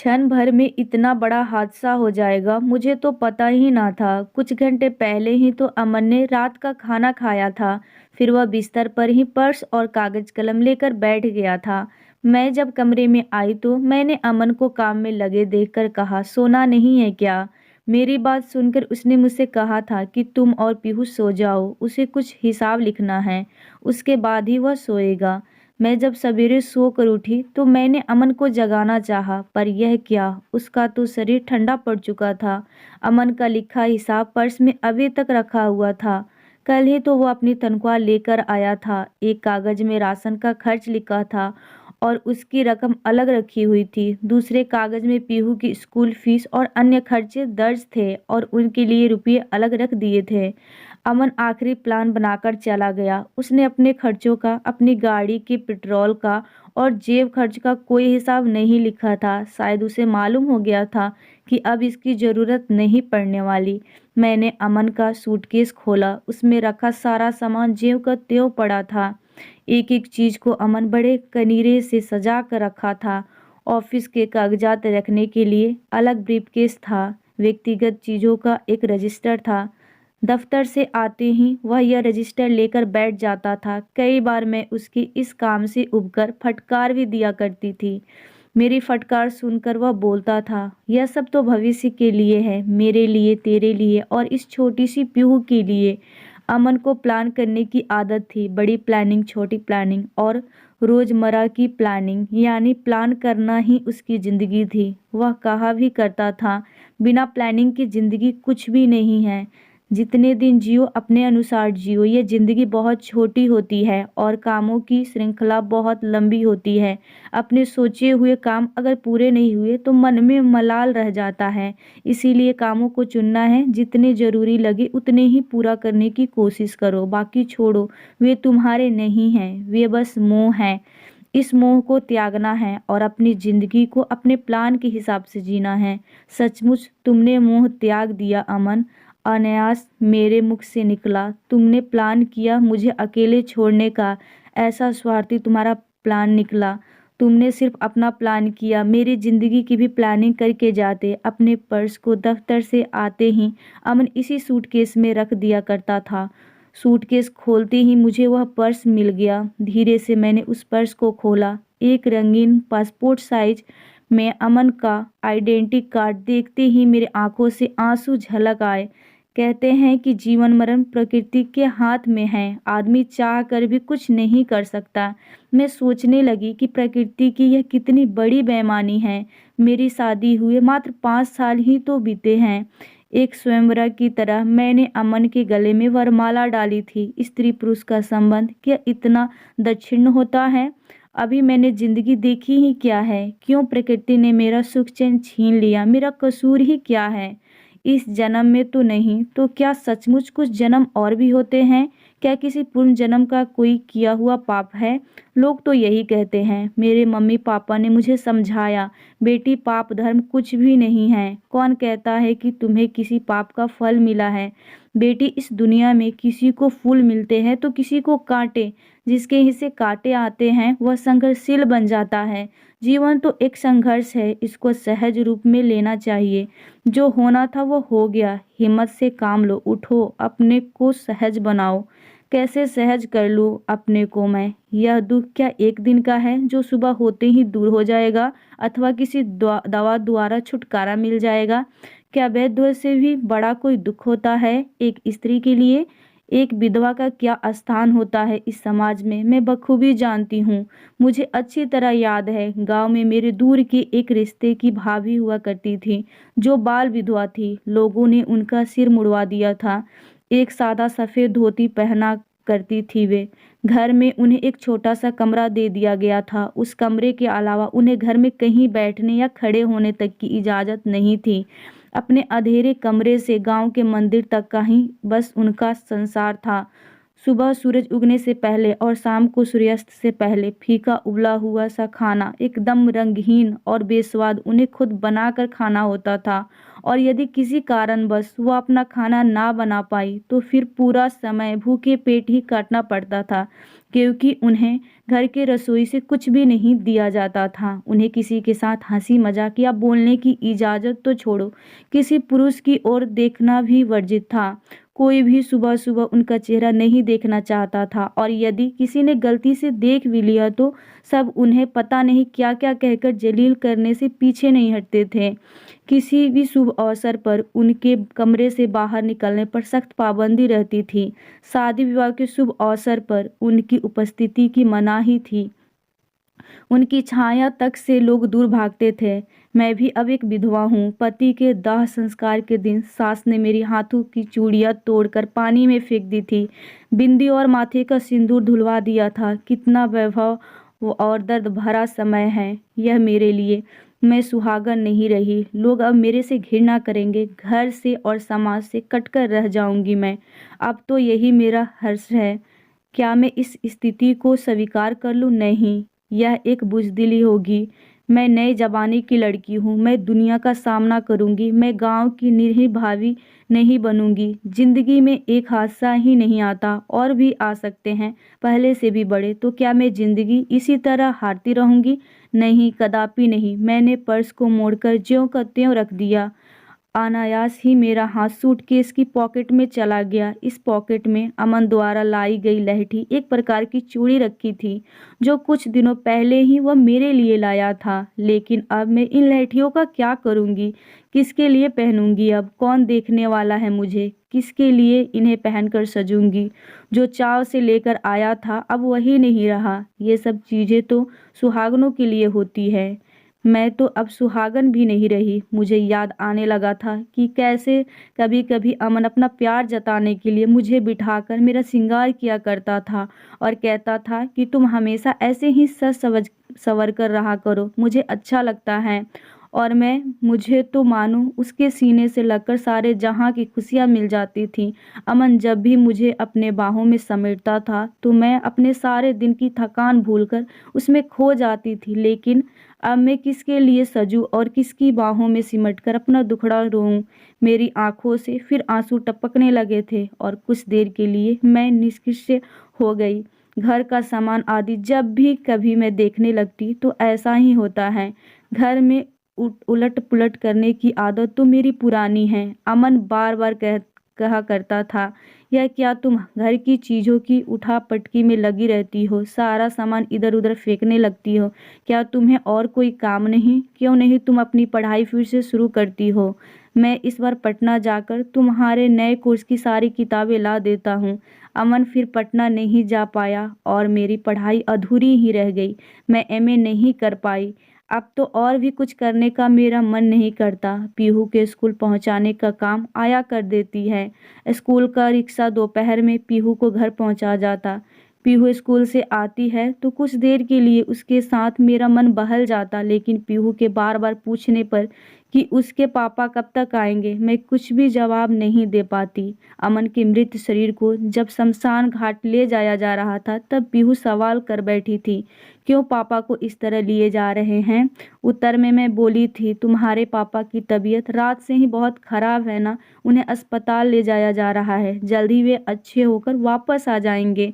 क्षण भर में इतना बड़ा हादसा हो जाएगा मुझे तो पता ही ना था। कुछ घंटे पहले ही तो अमन ने रात का खाना खाया था। फिर वह बिस्तर पर ही पर्स और कागज कलम लेकर बैठ गया था। मैं जब कमरे में आई तो मैंने अमन को काम में लगे देखकर कहा, सोना नहीं है क्या? मेरी बात सुनकर उसने मुझसे कहा था कि तुम और पीहू सो जाओ, उसे कुछ हिसाब लिखना है, उसके बाद ही वह सोएगा। मैं जब सवेरे सोकर उठी तो मैंने अमन को जगाना चाहा, पर यह क्या, उसका तो शरीर ठंडा पड़ चुका था। अमन का लिखा हिसाब पर्स में अभी तक रखा हुआ था। कल ही तो वो अपनी तनख्वाह लेकर आया था। एक कागज में राशन का खर्च लिखा था और उसकी रकम अलग रखी हुई थी। दूसरे कागज में पीहू की स्कूल फीस और अन्य खर्चे दर्ज थे और उनके लिए रुपये अलग रख दिए थे। अमन आखिरी प्लान बनाकर चला गया। उसने अपने खर्चों का, अपनी गाड़ी के पेट्रोल का और जेब खर्च का कोई हिसाब नहीं लिखा था। शायद उसे मालूम हो गया था कि अब इसकी ज़रूरत नहीं पड़ने वाली। मैंने अमन का सूटकेस खोला। उसमें रखा सारा सामान ज्यों का त्यों पड़ा था। एक एक चीज़ को अमन बड़े कनीरे से सजा कर रखा था। ऑफिस के कागजात रखने के लिए अलग ब्रीफकेस था। व्यक्तिगत चीज़ों का एक रजिस्टर था। दफ्तर से आते ही वह यह रजिस्टर लेकर बैठ जाता था। कई बार मैं उसकी इस काम से उबकर फटकार भी दिया करती थी। मेरी फटकार सुनकर वह बोलता था, यह सब तो भविष्य के लिए है, मेरे लिए, तेरे लिए और इस छोटी सी पीहू के लिए। अमन को प्लान करने की आदत थी, बड़ी प्लानिंग, छोटी प्लानिंग और रोज़मर्रा की प्लानिंग, यानी प्लान करना ही उसकी ज़िंदगी थी। वह कहा भी करता था, बिना प्लानिंग की ज़िंदगी कुछ भी नहीं है। जितने दिन जियो अपने अनुसार जियो, ये ज़िंदगी बहुत छोटी होती है और कामों की श्रृंखला बहुत लंबी होती है। अपने सोचे हुए काम अगर पूरे नहीं हुए तो मन में मलाल रह जाता है। इसीलिए कामों को चुनना है, जितने ज़रूरी लगे उतने ही पूरा करने की कोशिश करो, बाकी छोड़ो। वे तुम्हारे नहीं हैं, वे बस मोह हैं। इस मोह को त्यागना है और अपनी ज़िंदगी को अपने प्लान के हिसाब से जीना है। सचमुच तुमने मोह त्याग दिया अमन। अनायास मेरे मुख से निकला, तुमने प्लान किया मुझे अकेले छोड़ने का। ऐसा स्वार्थी तुम्हारा प्लान निकला। तुमने सिर्फ अपना प्लान किया, मेरी ज़िंदगी की भी प्लानिंग करके जाते। अपने पर्स को दफ्तर से आते ही अमन इसी सूटकेस में रख दिया करता था। सूटकेस खोलते ही मुझे वह पर्स मिल गया। धीरे से मैंने उस पर्स को खोला। एक रंगीन पासपोर्ट साइज में अमन का आइडेंटिटी कार्ड देखते ही मेरे आंखों से आंसू झलक आए। कहते हैं कि जीवन मरण प्रकृति के हाथ में है, आदमी चाह कर भी कुछ नहीं कर सकता। मैं सोचने लगी कि प्रकृति की यह कितनी बड़ी बेईमानी है। मेरी शादी हुए मात्र 5 साल ही तो बीते हैं। एक स्वयंवर की तरह मैंने अमन के गले में वरमाला डाली थी। स्त्री पुरुष का संबंध क्या इतना दक्षिण होता है? अभी मैंने जिंदगी देखी ही क्या है? क्यों प्रकृति ने मेरा सुख चैन छीन लिया? मेरा कसूर ही क्या है? इस जन्म में तो नहीं, तो क्या सचमुच कुछ जन्म और भी होते हैं? क्या किसी पूर्व जन्म का कोई किया हुआ पाप है? लोग तो यही कहते हैं। मेरे मम्मी पापा ने मुझे समझाया, बेटी पाप धर्म कुछ भी नहीं है। कौन कहता है कि तुम्हें किसी पाप का फल मिला है? बेटी, इस दुनिया में किसी को फूल मिलते हैं तो किसी को कांटे। जिसके हिस्से कांटे आते हैं वह संघर्षशील बन जाता है। जीवन तो एक संघर्ष है, इसको सहज रूप में लेना चाहिए। जो होना था वो हो गया। हिम्मत से काम लो, उठो, अपने को सहज बनाओ। कैसे सहज कर लूँ अपने को मैं? यह दुख क्या एक दिन का है जो सुबह होते ही दूर हो जाएगा, अथवा किसी दवा द्वारा छुटकारा मिल जाएगा? क्या वैद्य से भी बड़ा कोई दुख होता है एक स्त्री के लिए? एक विधवा का क्या स्थान होता है इस समाज में, मैं बखूबी जानती हूँ। मुझे अच्छी तरह याद है, गांव में मेरे दूर के एक रिश्ते की भाभी हुआ करती थी जो बाल विधवा थी। लोगों ने उनका सिर मुड़वा दिया था। एक सादा सफ़ेद धोती पहना करती थी वे। घर में उन्हें एक छोटा सा कमरा दे दिया गया था। उस कमरे के अलावा उन्हें घर में कहीं बैठने या खड़े होने तक की इजाज़त नहीं थी। अपने अंधेरे कमरे से गांव के मंदिर तक का ही बस उनका संसार था। सुबह सूरज उगने से पहले और शाम को सूर्यास्त से पहले फीका उबला हुआ सा खाना एकदम रंगहीन और बेस्वाद उन्हें खुद बनाकर खाना होता था। और यदि किसी कारणवश वो अपना खाना ना बना पाई तो फिर पूरा समय भूखे पेट ही काटना पड़ता था, क्योंकि उन्हें घर के रसोई से कुछ भी नहीं दिया जाता था। उन्हें किसी के साथ हंसी मजाक या बोलने की इजाज़त तो छोड़ो, किसी पुरुष की ओर देखना भी वर्जित था। कोई भी सुबह सुबह उनका चेहरा नहीं देखना चाहता था, और यदि किसी ने गलती से देख भी लिया तो सब उन्हें पता नहीं क्या क्या कहकर जलील करने से पीछे नहीं हटते थे। किसी भी शुभ अवसर पर उनके कमरे से बाहर निकलने पर सख्त पाबंदी रहती थी। शादी विवाह के शुभ अवसर पर उनकी उपस्थिति की मनाही थी। उनकी छाया तक से लोग दूर भागते थे। मैं भी अब एक विधवा हूँ। पति के दाह संस्कार के दिन सास ने मेरी हाथों की चूड़ियाँ तोड़कर पानी में फेंक दी थी। बिंदी और माथे का सिंदूर धुलवा दिया था। कितना वैभव और दर्द भरा समय है यह मेरे लिए। मैं सुहागन नहीं रही। लोग अब मेरे से घृणा करेंगे। घर से और समाज से कटकर रह जाऊंगी मैं। अब तो यही मेरा हर्ष है। क्या मैं इस स्थिति को स्वीकार कर लूं? नहीं, यह एक बुज़दिली होगी। मैं नए ज़माने की लड़की हूँ। मैं दुनिया का सामना करूँगी। मैं गाँव की निर्भावी नहीं बनूँगी। ज़िंदगी में एक हादसा ही नहीं आता, और भी आ सकते हैं, पहले से भी बड़े। तो क्या मैं ज़िंदगी इसी तरह हारती रहूँगी? नहीं, कदापि नहीं। मैंने पर्स को मोड़कर ज्यों का त्यों रख दिया। अनायास ही मेरा हाथ सूटकेस की पॉकेट में चला गया। इस पॉकेट में अमन द्वारा लाई गई लहठी, एक प्रकार की चूड़ी रखी थी, जो कुछ दिनों पहले ही वह मेरे लिए लाया था। लेकिन अब मैं इन लहठियों का क्या करूंगी? किसके लिए पहनूंगी? अब कौन देखने वाला है मुझे? किसके लिए इन्हें पहनकर सजूंगी? जो चाव से लेकर आया था अब वही नहीं रहा। ये सब चीज़ें तो सुहागनों के लिए होती है। मैं तो अब सुहागन भी नहीं रही। मुझे याद आने लगा था कि कैसे कभी कभी अमन अपना प्यार जताने के लिए मुझे बिठाकर मेरा श्रृंगार किया करता था और कहता था कि तुम हमेशा ऐसे ही सज सवर कर रहा करो, मुझे अच्छा लगता है। और मुझे तो मानो उसके सीने से लगकर सारे जहाँ की खुशियाँ मिल जाती थीं। अमन जब भी मुझे अपने बाहों में समेटता था तो मैं अपने सारे दिन की थकान भूलकर उसमें खो जाती थी। लेकिन अब मैं किसके लिए सजूं और किसकी बाहों में सिमटकर अपना दुखड़ा रोऊं? मेरी आंखों से फिर आंसू टपकने लगे थे, और कुछ देर के लिए मैं निष्क्रिय हो गई। घर का सामान आदि जब भी कभी मैं देखने लगती तो ऐसा ही होता है। घर में उलट पुलट करने की आदत तो मेरी पुरानी है। अमन बार बार कहा करता था, यह क्या तुम घर की चीज़ों की उठा पटकी में लगी रहती हो? सारा सामान इधर उधर फेंकने लगती हो? क्या तुम्हें और कोई काम नहीं? क्यों नहीं तुम अपनी पढ़ाई फिर से शुरू करती हो? मैं इस बार पटना जाकर तुम्हारे नए कोर्स की सारी किताबें ला देता हूँ। अमन फिर पटना नहीं जा पाया और मेरी पढ़ाई अधूरी ही रह गई। मैं एमए नहीं कर पाई। अब तो और भी कुछ करने का मेरा मन नहीं करता। पीहू के स्कूल पहुंचाने का काम आया कर देती है। स्कूल का रिक्शा दोपहर में पीहू को घर पहुंचा जाता। पीहू स्कूल से आती है तो कुछ देर के लिए उसके साथ मेरा मन बहल जाता, लेकिन पीहू के बार बार पूछने पर कि उसके पापा कब तक आएंगे, मैं कुछ भी जवाब नहीं दे पाती। अमन के मृत शरीर को जब शमशान घाट ले जाया जा रहा था तब पीहू सवाल कर बैठी थी, क्यों पापा को इस तरह लिए जा रहे हैं? उत्तर में मैं बोली थी, तुम्हारे पापा की तबीयत रात से ही बहुत खराब है ना, उन्हें अस्पताल ले जाया जा रहा है, जल्द ही वे अच्छे होकर वापस आ जाएंगे।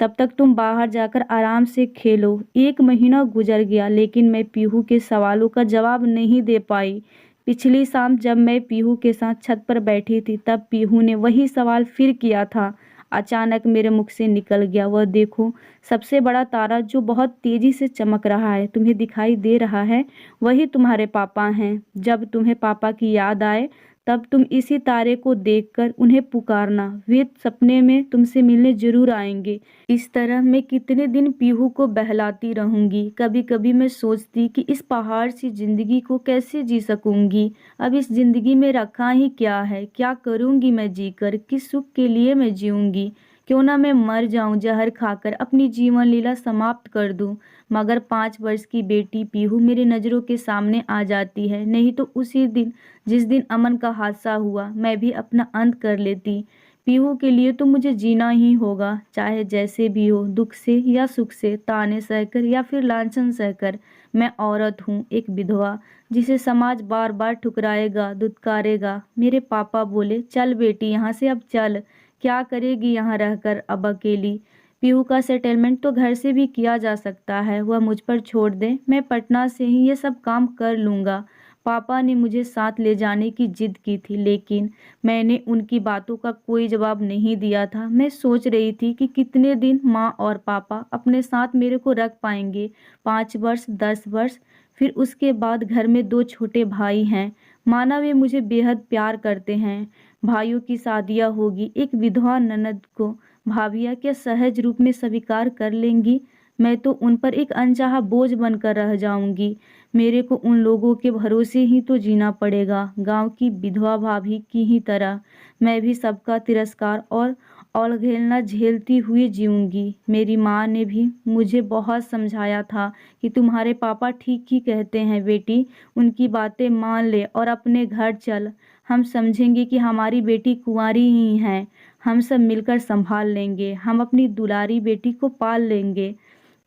तब तक तुम बाहर जाकर आराम से खेलो। 1 महीना गुजर गया लेकिन मैं पीहू के सवालों का जवाब नहीं दे पाई। पिछली शाम जब मैं पीहू के साथ छत पर बैठी थी तब पीहू ने वही सवाल फिर किया था। अचानक मेरे मुख से निकल गया, वह देखो, सबसे बड़ा तारा जो बहुत तेजी से चमक रहा है, तुम्हें दिखाई दे रहा है? वही तुम्हारे पापा हैं। जब तुम्हें पापा की याद आए तब तुम इसी तारे को देखकर उन्हें पुकारना, वे सपने में तुमसे मिलने जरूर आएंगे। इस तरह मैं कितने दिन पीहू को बहलाती रहूंगी। कभी कभी मैं सोचती कि इस पहाड़ सी जिंदगी को कैसे जी सकूंगी। अब इस जिंदगी में रखा ही क्या है? क्या करूंगी मैं जीकर? किस सुख के लिए मैं जीऊंगी? क्यों ना मैं मर जाऊं, जहर खाकर अपनी जीवन लीला समाप्त कर दूं। मगर 5 वर्ष की बेटी पीहू मेरी नज़रों के सामने आ जाती है। नहीं तो उसी दिन जिस दिन अमन का हादसा हुआ मैं भी अपना अंत कर लेती। पीहू के लिए तो मुझे जीना ही होगा, चाहे जैसे भी हो, दुख से या सुख से, ताने सहकर या फिर लांछन सहकर। मैं औरत हूँ, एक विधवा, जिसे समाज बार बार ठुकराएगा, दुत्कारेगा। मेरे पापा बोले, चल बेटी यहाँ से, अब चल, क्या करेगी यहाँ रहकर अब अकेली। पीहू का सेटलमेंट तो घर से भी किया जा सकता है, वह मुझ पर छोड़ दे, मैं पटना से ही ये सब काम कर लूँगा। पापा ने मुझे साथ ले जाने की जिद की थी, लेकिन मैंने उनकी बातों का कोई जवाब नहीं दिया था। मैं सोच रही थी कि कितने दिन माँ और पापा अपने साथ मेरे को रख पाएंगे, 5 वर्ष, 10 वर्ष। फिर उसके बाद घर में 2 छोटे भाई हैं। माना वे मुझे बेहद प्यार करते हैं। भाइयों की शादियाँ होगी, एक विधवा ननद को भाभियाँ क्या सहज रूप में स्वीकार कर लेंगी? मैं तो उन पर एक अनचाहा बोझ बनकर रह जाऊंगी। मेरे को उन लोगों के भरोसे ही तो जीना पड़ेगा, गांव की विधवा भाभी की ही तरह। मैं भी सबका तिरस्कार और अवहेलना झेलती हुई जीऊंगी। मेरी माँ ने भी मुझे बहुत समझाया था कि तुम्हारे पापा ठीक ही कहते हैं बेटी, उनकी बातें मान ले और अपने घर चल। हम समझेंगे कि हमारी बेटी कुंवारी ही है, हम सब मिलकर संभाल लेंगे, हम अपनी दुलारी बेटी को पाल लेंगे।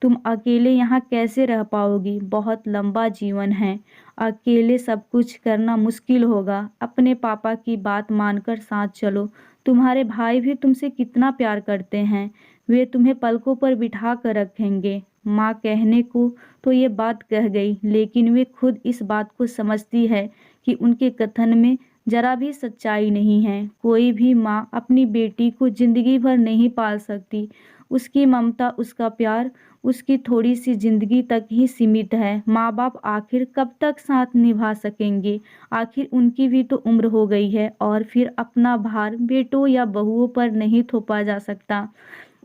तुम अकेले यहाँ कैसे रह पाओगी? बहुत लंबा जीवन है, अकेले सब कुछ करना मुश्किल होगा। अपने पापा की बात मानकर साथ चलो। तुम्हारे भाई भी तुमसे कितना प्यार करते हैं, वे तुम्हें पलकों पर बिठा कर रखेंगे। माँ कहने को तो ये बात कह गई, लेकिन वे खुद इस बात को समझती है कि उनके कथन में जरा भी सच्चाई नहीं है। कोई भी माँ अपनी बेटी को जिंदगी भर नहीं पाल सकती। उसकी ममता, उसका प्यार उसकी थोड़ी सी जिंदगी तक ही सीमित है। माँ बाप आखिर कब तक साथ निभा सकेंगे? आखिर उनकी भी तो उम्र हो गई है, और फिर अपना भार बेटों या बहुओं पर नहीं थोपा जा सकता।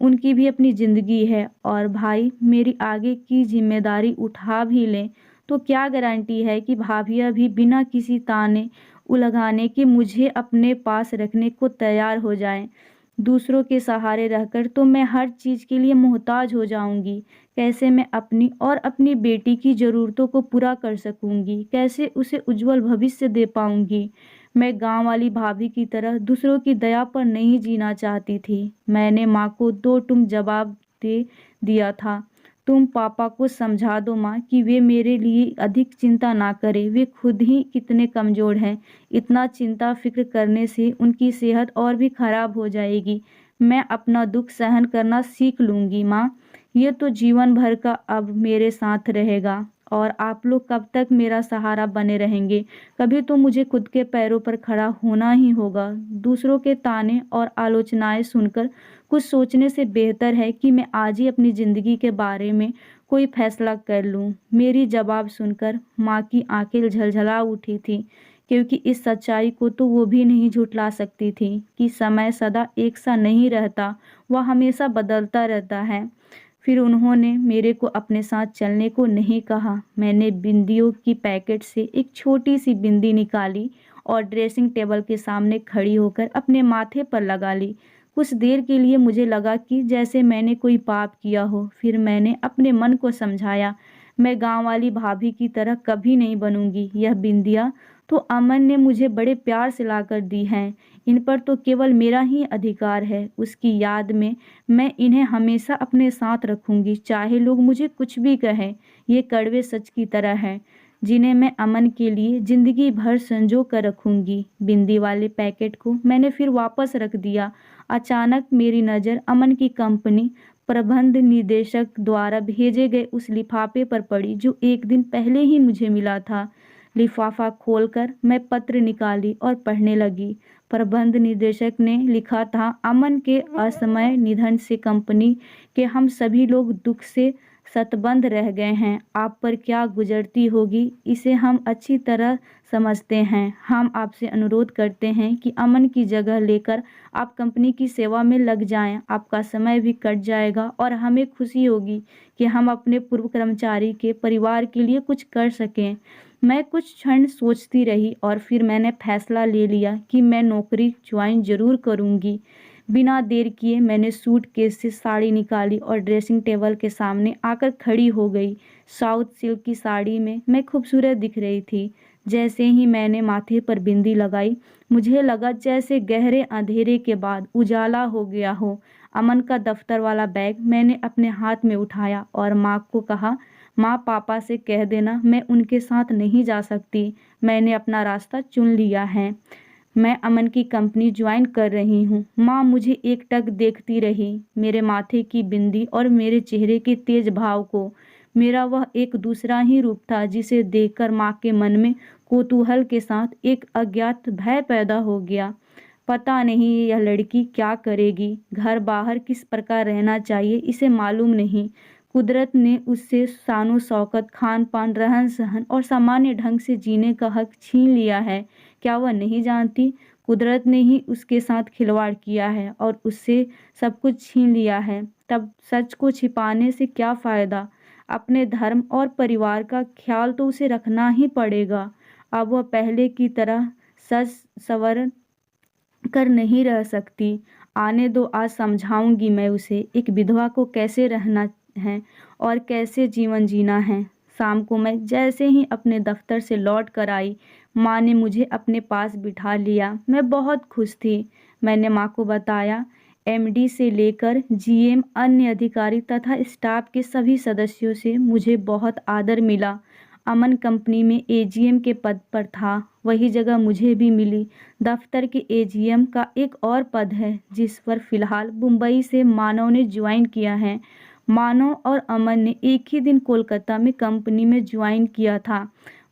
उनकी भी अपनी जिंदगी है। और भाई मेरी आगे की जिम्मेदारी उठा भी लें तो क्या गारंटी है कि भाभियाँ भी बिना किसी ताने उलझाने के मुझे अपने पास रखने को तैयार हो जाएं। दूसरों के सहारे रहकर तो मैं हर चीज़ के लिए मोहताज हो जाऊंगी। कैसे मैं अपनी और अपनी बेटी की ज़रूरतों को पूरा कर सकूंगी? कैसे उसे उज्जवल भविष्य दे पाऊंगी? मैं गांव वाली भाभी की तरह दूसरों की दया पर नहीं जीना चाहती थी। मैंने माँ को दो टूक जवाब दे दिया था। तुम पापा को समझा दो माँ कि वे मेरे लिए अधिक चिंता ना करें, वे खुद ही कितने कमज़ोर हैं। इतना चिंता फिक्र करने से उनकी सेहत और भी खराब हो जाएगी। मैं अपना दुख सहन करना सीख लूँगी माँ। ये तो जीवन भर का अब मेरे साथ रहेगा, और आप लोग कब तक मेरा सहारा बने रहेंगे? कभी तो मुझे खुद के पैरों पर खड़ा होना ही होगा। दूसरों के ताने और आलोचनाएं सुनकर कुछ सोचने से बेहतर है कि मैं आज ही अपनी ज़िंदगी के बारे में कोई फैसला कर लूँ। मेरी जवाब सुनकर माँ की आंखें झलझला उठी थी, क्योंकि इस सच्चाई को तो वो भी नहीं झुठला सकती थी कि समय सदा एक सा नहीं रहता, वह हमेशा बदलता रहता है। फिर उन्होंने मेरे को अपने साथ चलने को नहीं कहा। मैंने बिंदियों की पैकेट से एक छोटी सी बिंदी निकाली और ड्रेसिंग टेबल के सामने खड़ी होकर अपने माथे पर लगा ली। कुछ देर के लिए मुझे लगा कि जैसे मैंने कोई पाप किया हो। फिर मैंने अपने मन को समझाया, मैं गांव वाली भाभी की तरह कभी नहीं बनूंगी। यह बिंदिया तो अमन ने मुझे बड़े प्यार से लाकर दी हैं। इन पर तो केवल मेरा ही अधिकार है। उसकी याद में मैं इन्हें हमेशा अपने साथ रखूंगी, चाहे लोग मुझे कुछ भी कहें। ये कड़वे सच की तरह है, जिन्हें मैं अमन के लिए जिंदगी भर संजो कर रखूंगी। बिंदी वाले पैकेट को मैंने फिर वापस रख दिया। अचानक मेरी नज़र अमन की कंपनी प्रबंध निदेशक द्वारा भेजे गए उस लिफाफे पर पड़ी जो एक दिन पहले ही मुझे मिला था। लिफाफा खोलकर मैं पत्र निकाली और पढ़ने लगी। प्रबंध निदेशक ने लिखा था, अमन के असमय निधन से कंपनी के हम सभी लोग दुख से शतबंध रह गए हैं। आप पर क्या गुजरती होगी इसे हम अच्छी तरह समझते हैं। हम आपसे अनुरोध करते हैं कि अमन की जगह लेकर आप कंपनी की सेवा में लग जाएं। आपका समय भी कट जाएगा और हमें खुशी होगी कि हम अपने पूर्व कर्मचारी के परिवार के लिए कुछ कर सकें। मैं कुछ क्षण सोचती रही और फिर मैंने फैसला ले लिया कि मैं नौकरी ज्वाइन जरूर करूंगी। बिना देर किए मैंने सूटकेस से साड़ी निकाली और ड्रेसिंग टेबल के सामने आकर खड़ी हो गई। साउथ सिल्क की साड़ी में मैं खूबसूरत दिख रही थी। जैसे ही मैंने माथे पर बिंदी लगाई, मुझे लगा जैसे गहरे अंधेरे के बाद उजाला हो गया हो। अमन का दफ्तर वाला बैग मैंने अपने हाथ में उठाया और माँ को कहा, माँ पापा से कह देना मैं उनके साथ नहीं जा सकती। मैंने अपना रास्ता चुन लिया है। मैं अमन की कंपनी ज्वाइन कर रही हूँ। माँ मुझे एकटक देखती रही, मेरे माथे की बिंदी और मेरे चेहरे के तेज भाव को। मेरा वह एक दूसरा ही रूप था जिसे देखकर माँ के मन में कौतूहल के साथ एक अज्ञात भय पैदा हो गया। पता नहीं यह लड़की क्या करेगी, घर बाहर किस प्रकार रहना चाहिए इसे मालूम नहीं। कुदरत ने उससे शानो शौकत, खान पान, रहन सहन और सामान्य ढंग से जीने का हक छीन लिया है। क्या वह नहीं जानती? कुदरत ने ही उसके साथ खिलवाड़ किया है और उससे सब कुछ छीन लिया है। तब सच को छिपाने से क्या फ़ायदा? अपने धर्म और परिवार का ख्याल तो उसे रखना ही पड़ेगा। अब वह पहले की तरह सज संवर कर नहीं रह सकती। आने दो, आज समझाऊंगी मैं उसे एक विधवा को कैसे रहना है और कैसे जीवन जीना है। शाम को मैं जैसे ही अपने दफ्तर से लौट कर आई, माँ ने मुझे अपने पास बिठा लिया। मैं बहुत खुश थी। मैंने माँ को बताया, एमडी से लेकर जीएम, अन्य अधिकारी तथा स्टाफ के सभी सदस्यों से मुझे बहुत आदर मिला। अमन कंपनी में एजीएम के पद पर था, वही जगह मुझे भी मिली। दफ्तर के एजीएम का एक और पद है जिस पर फिलहाल मुंबई से मानव ने ज्वाइन किया है। मानव और अमन ने एक ही दिन कोलकाता में कंपनी में ज्वाइन किया था।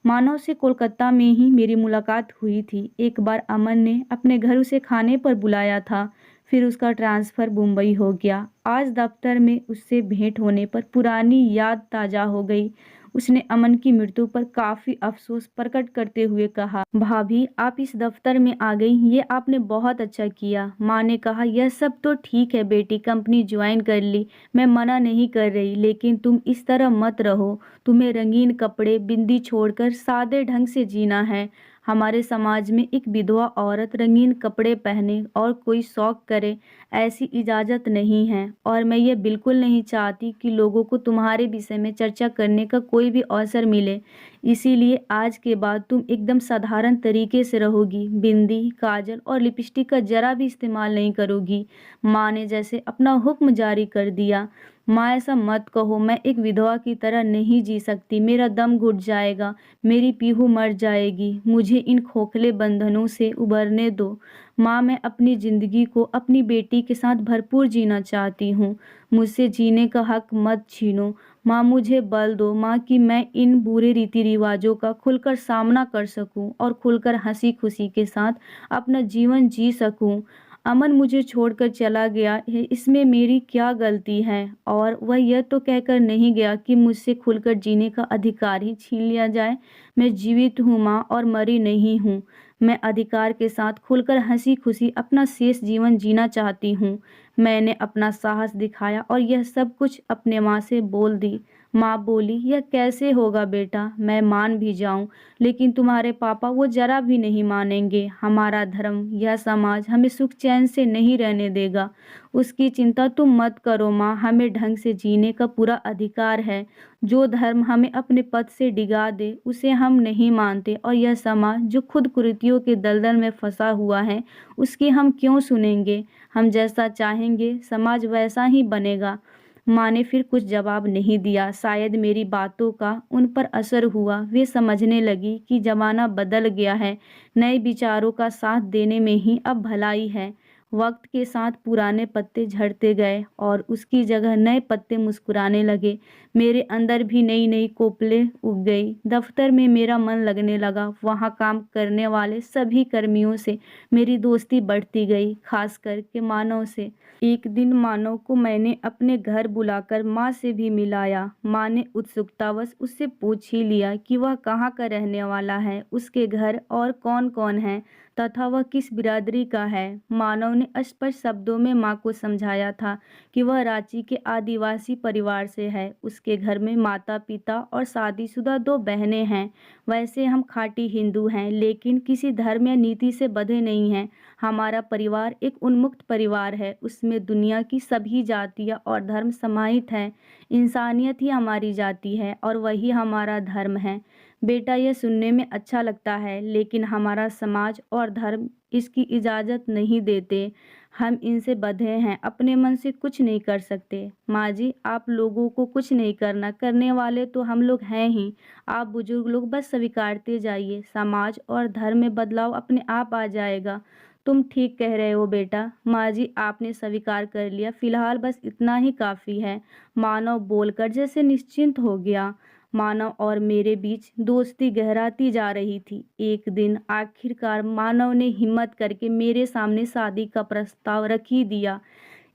मानव से कोलकाता में ही मेरी मुलाकात हुई थी। एक बार अमन ने अपने घर उसे खाने पर बुलाया था, फिर उसका ट्रांसफ़र मुंबई हो गया। आज दफ्तर में उससे भेंट होने पर पुरानी याद ताज़ा हो गई। उसने अमन की मृत्यु पर काफ़ी अफसोस प्रकट करते हुए कहा, भाभी आप इस दफ्तर में आ गई, ये आपने बहुत अच्छा किया। माँ ने कहा, यह सब तो ठीक है बेटी, कंपनी ज्वाइन कर ली, मैं मना नहीं कर रही, लेकिन तुम इस तरह मत रहो। तुम्हें रंगीन कपड़े, बिंदी छोड़कर सादे ढंग से जीना है। हमारे समाज में एक विधवा औरत रंगीन कपड़े पहने और कोई शौक करे, ऐसी इजाज़त नहीं है। और मैं ये बिल्कुल नहीं चाहती कि लोगों को तुम्हारे विषय में चर्चा करने का कोई भी अवसर मिले। इसीलिए आज के बाद तुम एकदम साधारण तरीके से रहोगी, बिंदी, काजल और लिपस्टिक का जरा भी इस्तेमाल नहीं करोगी। माँ ने जैसे अपना हुक्म जारी कर दिया। माँ ऐसा मत कहो, मैं एक विधवा की तरह नहीं जी सकती, मेरा दम घुट जाएगा, मेरी पीहू मर जाएगी। मुझे इन खोखले बंधनों से उबरने दो। माँ मैं अपनी ज़िंदगी को अपनी बेटी के साथ भरपूर जीना चाहती हूँ। मुझसे जीने का हक मत छीनो। माँ मुझे बल दो माँ कि मैं इन बुरे रीति रिवाजों का खुलकर सामना कर सकूं और खुलकर हंसी खुशी के साथ अपना जीवन जी सकूं। अमन मुझे छोड़कर चला गया है, इसमें मेरी क्या गलती है? और वह यह तो कहकर नहीं गया कि मुझसे खुलकर जीने का अधिकार ही छीन लिया जाए। मैं जीवित हूँ माँ, और मरी नहीं हूँ। मैं अधिकार के साथ खुलकर हंसी खुशी अपना शेष जीवन जीना चाहती हूँ। मैंने अपना साहस दिखाया और यह सब कुछ अपने माँ से बोल दी। माँ बोली, यह कैसे होगा बेटा? मैं मान भी जाऊं, लेकिन तुम्हारे पापा वो जरा भी नहीं मानेंगे। हमारा धर्म, यह समाज हमें सुख चैन से नहीं रहने देगा। उसकी चिंता तुम मत करो माँ, हमें ढंग से जीने का पूरा अधिकार है। जो धर्म हमें अपने पद से डिगा दे उसे हम नहीं मानते, और यह समाज जो खुद कुरीतियों के दलदल में फंसा हुआ है उसकी हम क्यों सुनेंगे? हम जैसा चाहेंगे समाज वैसा ही बनेगा। माँ ने फिर कुछ जवाब नहीं दिया। शायद मेरी बातों का उन पर असर हुआ। वे समझने लगी कि जमाना बदल गया है, नए विचारों का साथ देने में ही अब भलाई है। वक्त के साथ पुराने पत्ते झड़ते गए और उसकी जगह नए पत्ते मुस्कुराने लगे। मेरे अंदर भी नई नई कोपलें उग गई। दफ्तर में मेरा मन लगने लगा। वहाँ काम करने वाले सभी कर्मियों से मेरी दोस्ती बढ़ती गई, खास करके मानव से। एक दिन मानव को मैंने अपने घर बुलाकर माँ से भी मिलाया। माँ ने उत्सुकतावश उससे पूछ ही लिया कि वह कहाँ का रहने वाला है, उसके घर और कौन कौन है तथा वह किस बिरादरी का है। मानव ने ने स्पष्ट शब्दों में माँ को समझाया था कि वह रांची के आदिवासी परिवार से है। उसके घर में माता पिता और शादीशुदा 2 बहनें हैं। वैसे हम खाटी हिंदू हैं, लेकिन किसी धर्म या नीति से बंधे नहीं हैं। हमारा परिवार एक उन्मुक्त परिवार है, उसमें दुनिया की सभी जातियाँ और धर्म समाहित हैं। इंसानियत ही हमारी जाति है और वही हमारा धर्म है। बेटा, यह सुनने में अच्छा लगता है, लेकिन हमारा समाज और धर्म इसकी इजाज़त नहीं देते। हम इनसे बंधे हैं, अपने मन से कुछ नहीं कर सकते। माँ जी, आप लोगों को कुछ नहीं करना, करने वाले तो हम लोग हैं ही। आप बुजुर्ग लोग बस स्वीकारते जाइए, समाज और धर्म में बदलाव अपने आप आ जाएगा। तुम ठीक कह रहे हो बेटा। माँ जी, आपने स्वीकार कर लिया, फिलहाल बस इतना ही काफ़ी है। मानव बोलकर जैसे निश्चिंत हो गया। मानव और मेरे बीच दोस्ती गहराती जा रही थी। एक दिन आखिरकार मानव ने हिम्मत करके मेरे सामने शादी का प्रस्ताव रख ही दिया।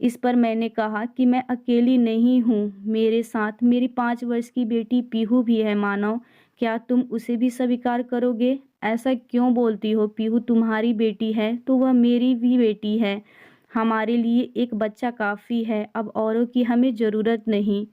इस पर मैंने कहा कि मैं अकेली नहीं हूँ, मेरे साथ मेरी 5 वर्ष की बेटी पीहू भी है। मानव, क्या तुम उसे भी स्वीकार करोगे? ऐसा क्यों बोलती हो? पीहू तुम्हारी बेटी है तो वह मेरी भी बेटी है। हमारे लिए एक बच्चा काफ़ी है, अब औरों की हमें ज़रूरत नहीं।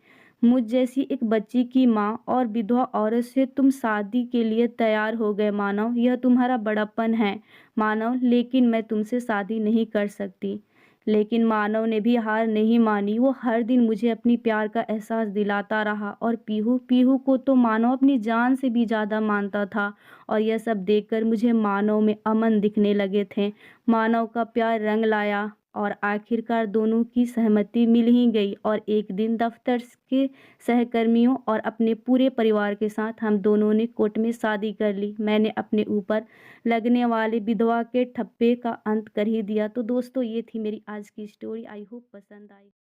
मुझ जैसी एक बच्ची की माँ और विधवा औरत से तुम शादी के लिए तैयार हो गए। मानव, यह तुम्हारा बड़प्पन है। मानव, लेकिन मैं तुमसे शादी नहीं कर सकती। लेकिन मानव ने भी हार नहीं मानी। वो हर दिन मुझे अपनी प्यार का एहसास दिलाता रहा और पीहू पीहू को तो मानव अपनी जान से भी ज़्यादा मानता था। और यह सब देखकर मुझे मानव में अमन दिखने लगे थे। मानव का प्यार रंग लाया और आखिरकार दोनों की सहमति मिल ही गई और एक दिन दफ्तर के सहकर्मियों और अपने पूरे परिवार के साथ हम दोनों ने कोर्ट में शादी कर ली। मैंने अपने ऊपर लगने वाले विधवा के ठप्पे का अंत कर ही दिया। तो दोस्तों, ये थी मेरी आज की स्टोरी। आई होप पसंद आई।